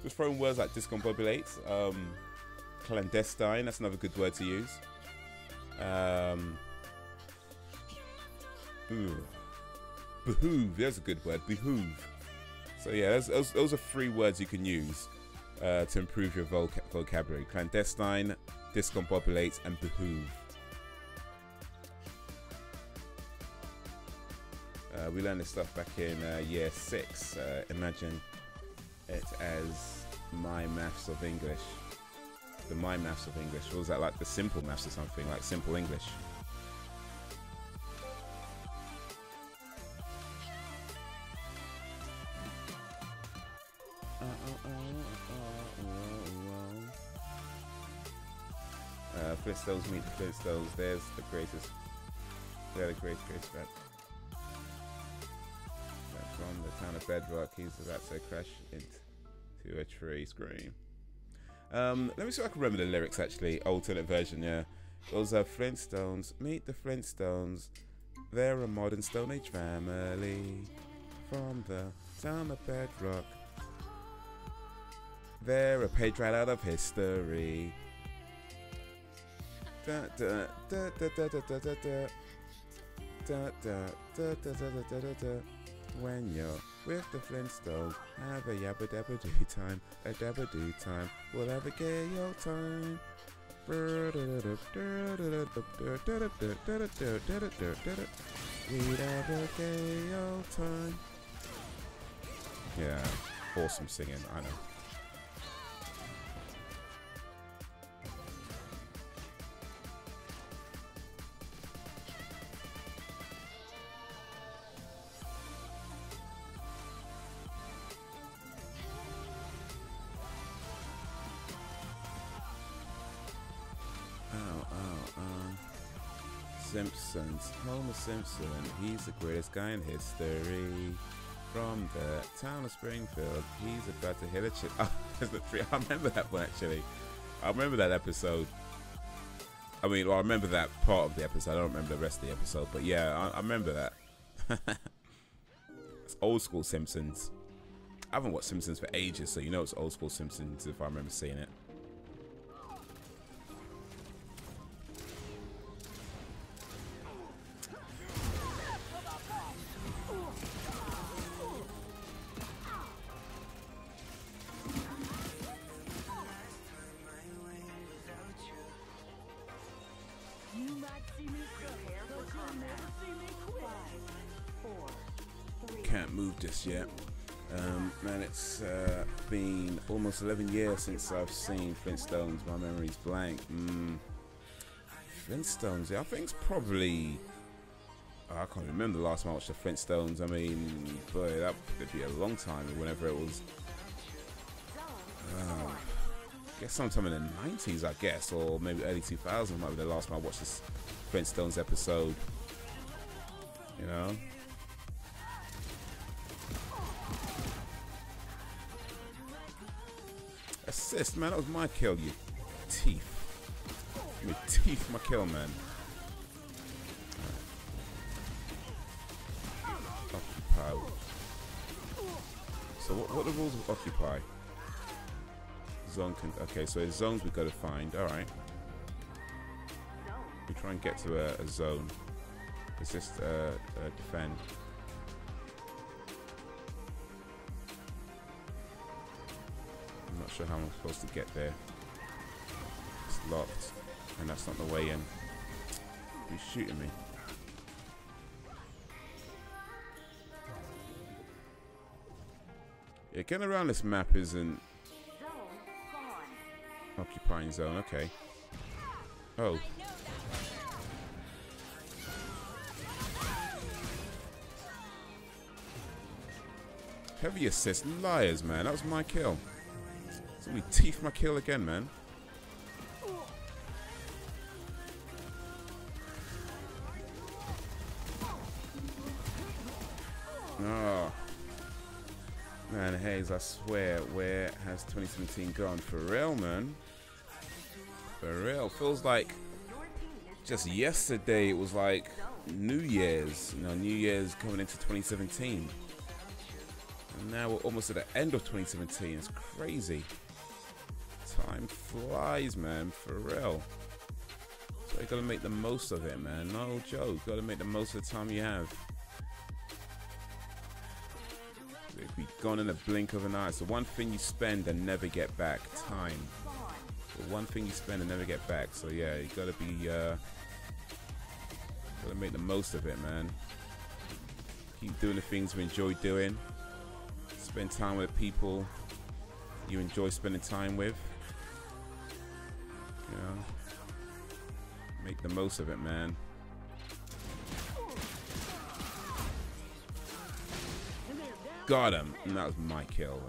Just throwing words like discombobulate. Clandestine, that's another good word to use. Behoove, there's a good word. Behoove. So yeah, those are 3 words you can use to improve your vocabulary. Clandestine, discombobulate, and behoove. We learned this stuff back in year 6. Imagine it as my maths of English. The my maths of English. Or was that like the simple maths or something? Like simple English. Flintstones meet the Flintstones. There's the greatest. They're the greatest fan. From the town of Bedrock, he's about to crash into a tree. Scream. Let me see if I can remember the lyrics actually. Alternate version, yeah. Those are Flintstones. Meet the Flintstones. They're a modern Stone Age family from the town of Bedrock. They're a page right out of history. Da da da da da da da da da da da da da da da. When you're with the Flintstones, have a yabba dabba do time, a dabba do time, we'll have a gay old time. We'd have a gay old time. Yeah, awesome singing, I know. Simpsons, Homer Simpson, he's the greatest guy in history. From the town of Springfield, he's about to hit a chick. Oh, there's the 3. I remember that one actually. I remember that episode. I mean, well, I remember that part of the episode. I don't remember the rest of the episode, but yeah, I remember that. It's old school Simpsons. I haven't watched Simpsons for ages, so you know it's old school Simpsons if I remember seeing it. Can't move this yet. Man, it's been almost 11 years since I've seen Flintstones. My memory's blank. Flintstones, yeah, I think it's probably... Oh, I can't remember the last time I watched the Flintstones. I mean, boy, that could be a long time, whenever it was. I guess sometime in the 90s, I guess, or maybe early 2000s might be the last time I watched this Flintstones episode. You know? Assist, man, that was my kill, you teeth. Give me teeth, my kill, man. Occupy. So what are the rules of Occupy? Zone okay, so there's zones we gotta find. Alright. We try and get to a zone. It's just defend. I'm not sure how I'm supposed to get there. It's locked, and that's not the way in. He's shooting me. Yeah, getting around this map isn't occupying zone. Okay. Oh. Heavy assist, liars, man. That was my kill. So we teeth my kill again, man. Oh. Man, Haze, I swear, where has 2017 gone? For real, man. For real. Feels like just yesterday it was like New Year's. You know, New Year's coming into 2017. And now we're almost at the end of 2017. It's crazy. Time flies, man. For real. So you gotta make the most of it, man. No joke. You gotta make the most of the time you have. It'll be gone in a blink of an eye. It's the one thing you spend and never get back. Time. The one thing you spend and never get back. So yeah, you gotta be gotta make the most of it, man. Keep doing the things we enjoy doing. Spend time with people you enjoy spending time with. You know, make the most of it, man. Got him. And that was my kill.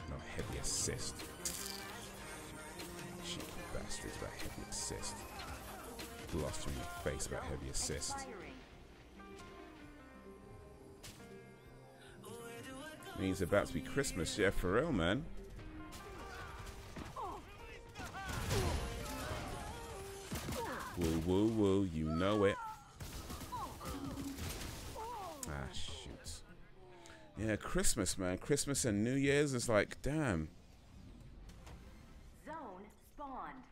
No heavy assist. Cheeky bastards about heavy assist. Lost you in your face about heavy assist. Means it's about to be Christmas, yeah, for real, man. Woo, woo, woo, you know it. Ah, shoot. Yeah, Christmas, man. Christmas and New Year's is like, damn. Zone spawned.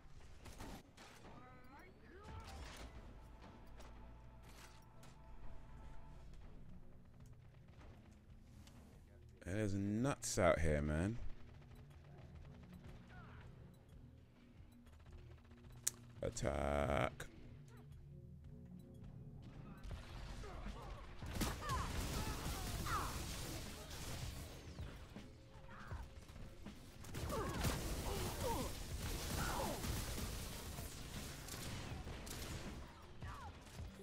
There's nuts out here, man. Attack.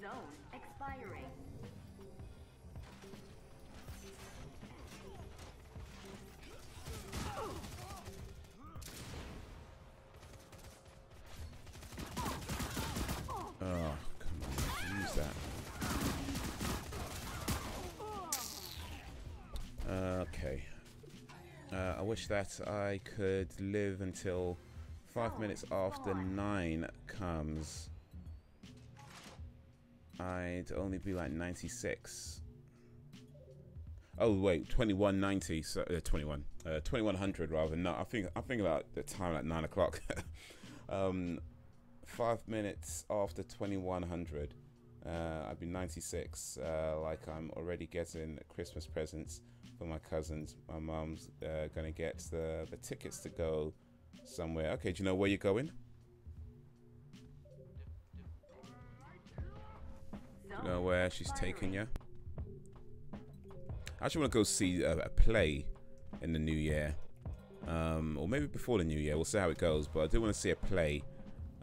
Zone expiring. Oh, come on, use that. Okay. I wish that I could live until 5 minutes after 9 comes. I'd only be like 96. Oh wait, 2190. So 2100 rather. No, I think about the time at 9 o'clock. 5 minutes after 2100, I'd be 96. Like I'm already getting Christmas presents for my cousins. My mom's gonna get the tickets to go somewhere. Okay, do you know where you're going? Do you know where she's taking you? I actually want to go see a play in the new year, or maybe before the new year. We'll see how it goes. But I do want to see a play.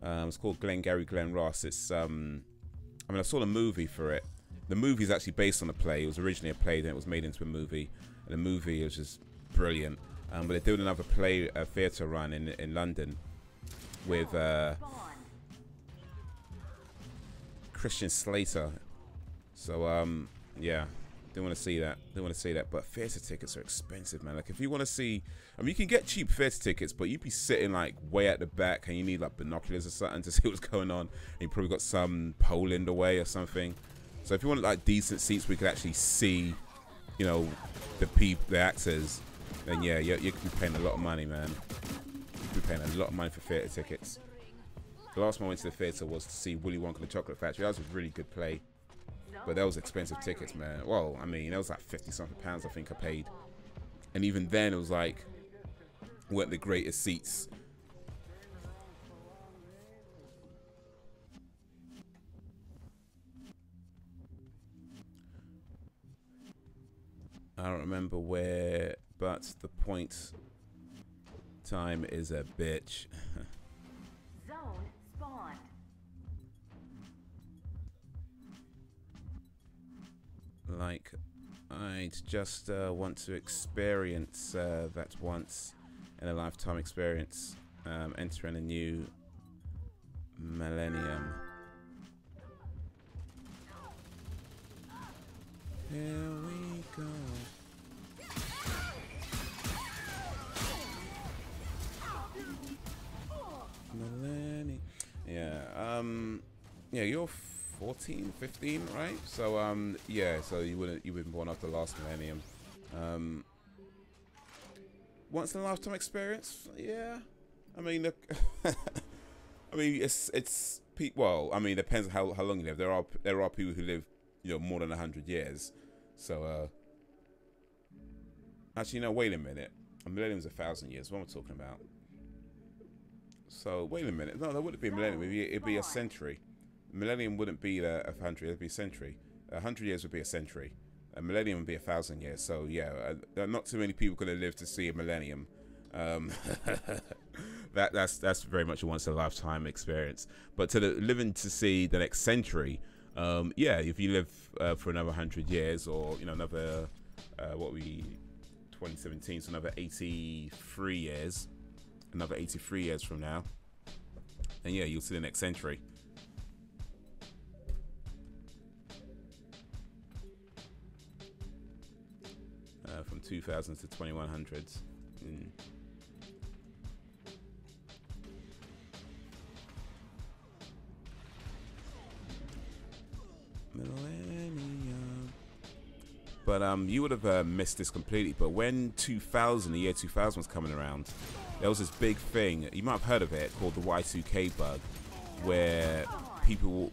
It's called Glengarry Glen Ross. It's I mean, I saw the movie for it. The movie is actually based on a play. It was originally a play, then it was made into a movie, and the movie is just brilliant. But they're doing another play, theatre run in London with Christian Slater. So yeah, don't want to see that. Don't want to see that. But theatre tickets are expensive, man. Like if you want to see, I mean, you can get cheap theatre tickets, but you'd be sitting like way at the back, and you need like binoculars or something to see what's going on. And you probably got some pole in the way or something. So if you want like decent seats, we could actually see, you know, the actors. Then yeah, you could be paying a lot of money, man. You could be paying a lot of money for theatre tickets. The last time I went to the theatre was to see Willy Wonka and the Chocolate Factory. That was a really good play. But that was expensive tickets, man. Well, I mean, that was like 50-something pounds I think I paid. And even then, it was like, weren't the greatest seats. I don't remember where, but the point time is a bitch. Zone spawned. Like, I'd just want to experience that once in a lifetime experience, entering a new millennium. Here we go. Millennium. Yeah. Yeah, you're 14, 15, right? So yeah, so you've been born after the last millennium. Once in a lifetime experience, yeah. I mean, look, I mean, it's well, I mean, it depends on how long you live. There are people who live, you know, more than 100 years. So actually, no, wait a minute. A millennium is 1,000 years. What am I talking about? So wait a minute. No, that wouldn't be a millennium. It'd be a century. Millennium wouldn't be 100. It'd be a century. 100 years would be a century. A millennium would be 1,000 years. So yeah, not too many people going to live to see a millennium. That's very much a once in a lifetime experience. But living to see the next century, yeah, if you live for another 100 years, or you know, another 2017, so another 83 years, another 83 years from now, and yeah, you'll see the next century. From 2000s to 2100s. Millennium. But you would have missed this completely. But when the year 2000 was coming around, there was this big thing. You might have heard of it, called the Y2K bug, where people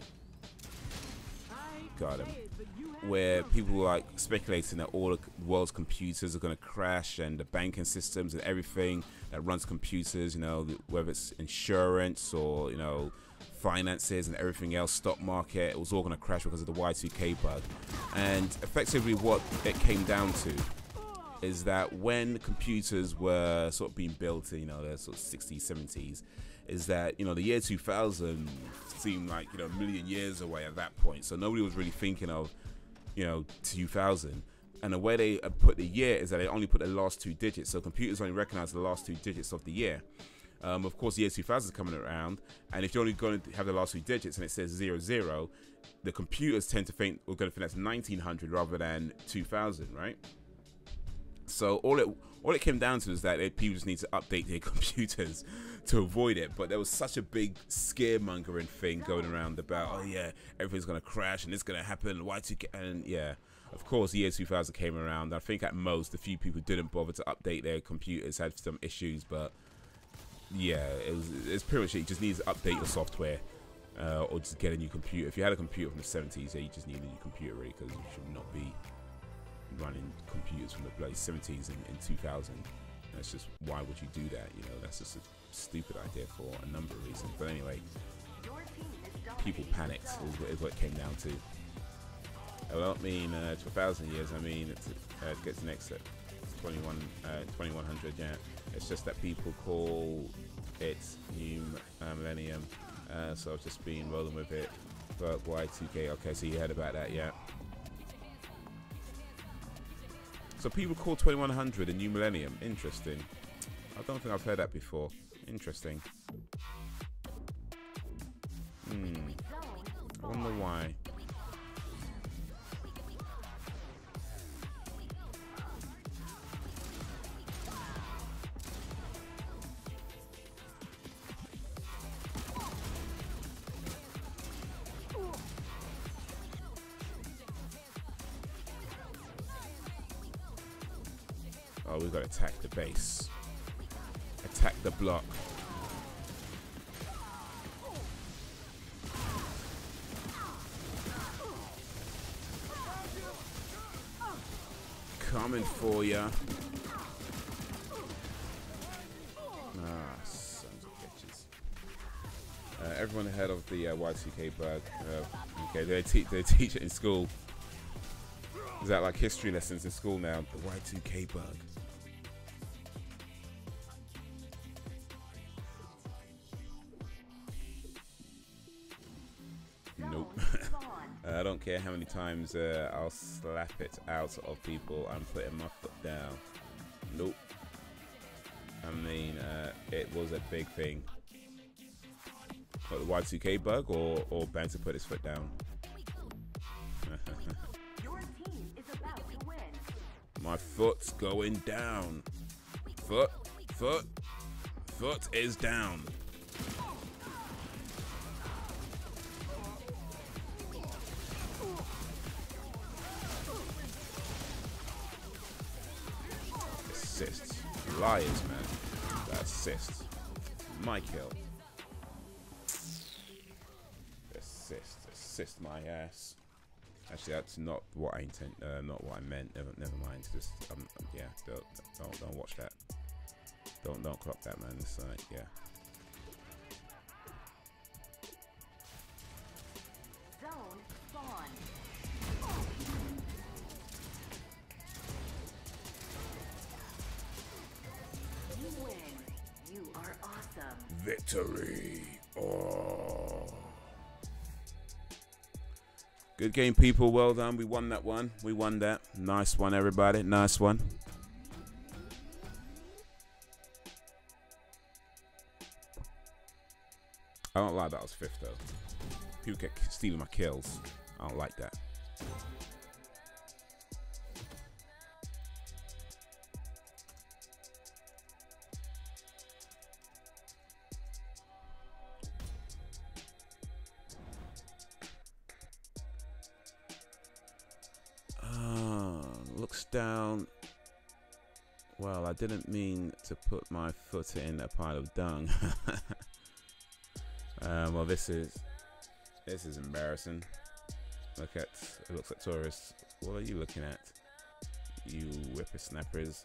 where people were like speculating that all the world's computers are going to crash, and the banking systems and everything that runs computers, you know, whether it's insurance or, you know, finances and everything else, stock market, it was all going to crash because of the Y2K bug. And effectively what it came down to is that when computers were sort of being built in, you know, the sort of 60s, 70s, is that, you know, the year 2000 seemed like, you know, a million years away at that point. So nobody was really thinking of, you know, 2000. And the way they put the year is that they only put the last two digits. So computers only recognize the last two digits of the year. Of course, the year 2000 is coming around, and if you're only going to have the last two digits and it says 00, the computers tend to think we're going to think that's 1900 rather than 2000, right? So all it came down to is that people just need to update their computers to avoid it. But there was such a big scaremongering thing going around about, oh yeah, everything's going to crash and it's going to happen, Y2K, and yeah. Of course, the year 2000 came around. I think at most, a few people didn't bother to update their computers, had some issues, but yeah, it's pretty much it. You just need to update your software, or just get a new computer. If you had a computer from the 70s, yeah, you just need a new computer, really, because you should not be running computers from the bloody 70s in 2000. That's just, why would you do that? You know, that's just a stupid idea for a number of reasons. But anyway, people panicked is what it came down to. I don't mean to 1,000 years. I mean, it gets next. 2100 yet. It's just that people call it New Millennium, so I've just been rolling with it. But Y2K, okay, so you heard about that, yeah. So people call 2100 a New Millennium. Interesting. I don't think I've heard that before. Interesting. I wonder why. Oh, we've got to attack the base. Attack the block. Coming for ya. Ah, sons of bitches. Everyone heard of the Y2K bug. Okay, they teach it in school. Is that like history lessons in school now? The Y2K bug. Nope. I don't care how many times I'll slap it out of people. I'm putting my foot down. Nope. I mean, it was a big thing. What, the Y2K bug or Ben to put his foot down? Your team is about to win. My foot's going down. Foot is down. Assists. Liars, man. That assists. My kill. Assist my ass. Actually, that's not what I intend. Not what I meant. Never mind. Just yeah. Don't watch that. Don't crop that, man. It's like yeah. Zone spawn. You win. You are awesome. Victory. Oh. Good game, people. Well done. We won that one. We won that. Nice one, everybody. Nice one. I don't like that I was fifth, though. People kept stealing my kills. I don't like that. Looks down. Well, I didn't mean to put my foot in a pile of dung. Well, this is embarrassing. Look at, it looks like tourists. What are you looking at? You whippersnappers.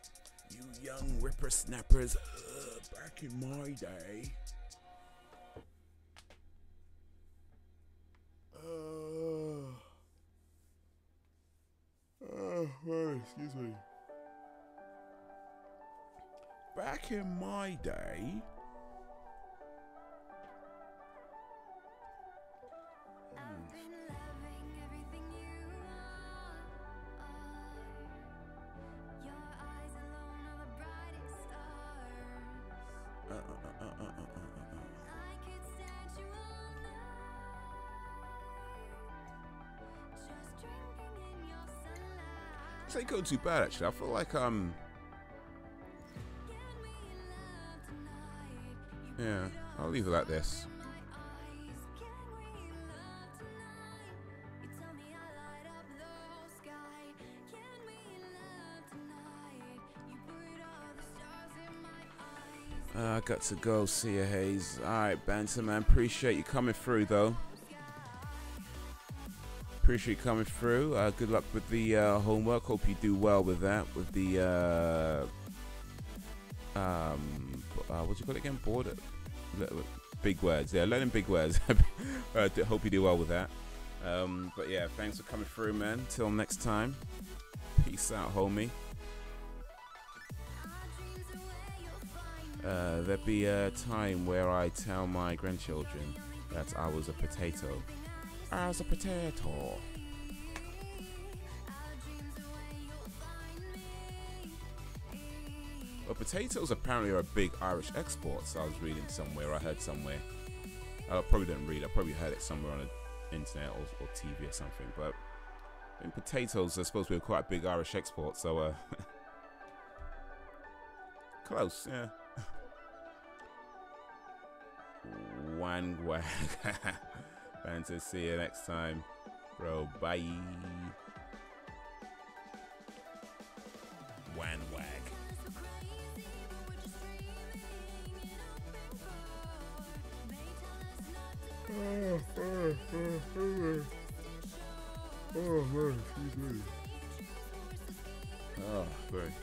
You young whippersnappers. Back in my day. Excuse me. Back in my day. This ain't going too bad, actually. I feel like yeah, I'll leave it like this. I got to go. See you, Haze. Alright, Banter, man. Appreciate you coming through, though. Appreciate you coming through. Good luck with the homework. Hope you do well with that. With the what do you call it again? Border. Big words. Yeah, learning big words. Hope you do well with that. But yeah, thanks for coming through, man. Till next time. Peace out, homie. There'd be a time where I tell my grandchildren that I was a potato. I was a potato. Well, potatoes apparently are a big Irish export, so I was reading somewhere, I heard somewhere. I probably didn't read, I probably heard it somewhere on the internet or TV or something, but in potatoes are supposed to be quite a big Irish export, so close, yeah. Wang. Plan to see you next time, bro. Bye. Wang wag. Oh man, excuse me. Oh, very.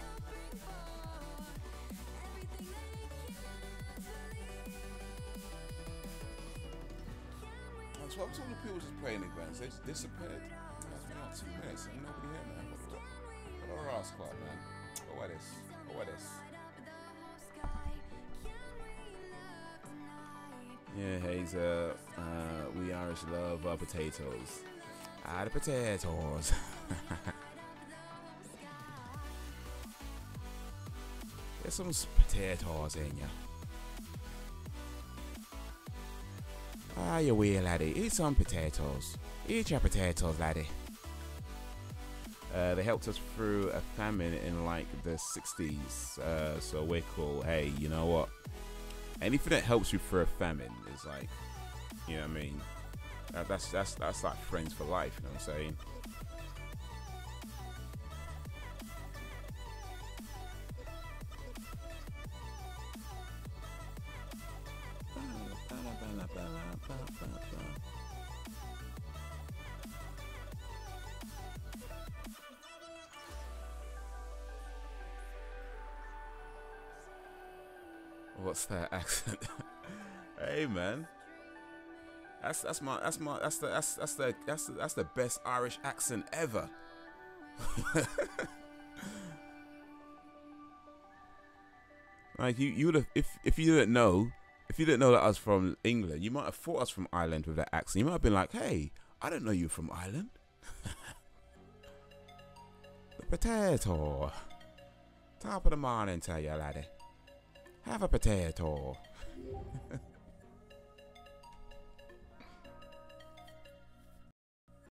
So I'm told the people just playing the bands. They just disappeared. That's been like 2 minutes and nobody here, man. What a rascal, man. Oh, what is? Oh, what is? Yeah, Haze, we Irish love our potatoes. The potatoes. There's some potatoes in ya. Ah, you will, laddie. Eat some potatoes. Eat your potatoes, laddie. They helped us through a famine in like the 60s. So we're cool. Hey, you know what? Anything that helps you through a famine is like, you know what I mean? That's like friends for life, you know what I'm saying? What's that accent? Hey man, that's the best Irish accent ever. Like you would have, if you didn't know that I was from England, you might have thought I was from Ireland with that accent. You might have been like, hey, I didn't know you were from Ireland. The potato. Top of the morning to you, laddie. Have a potato.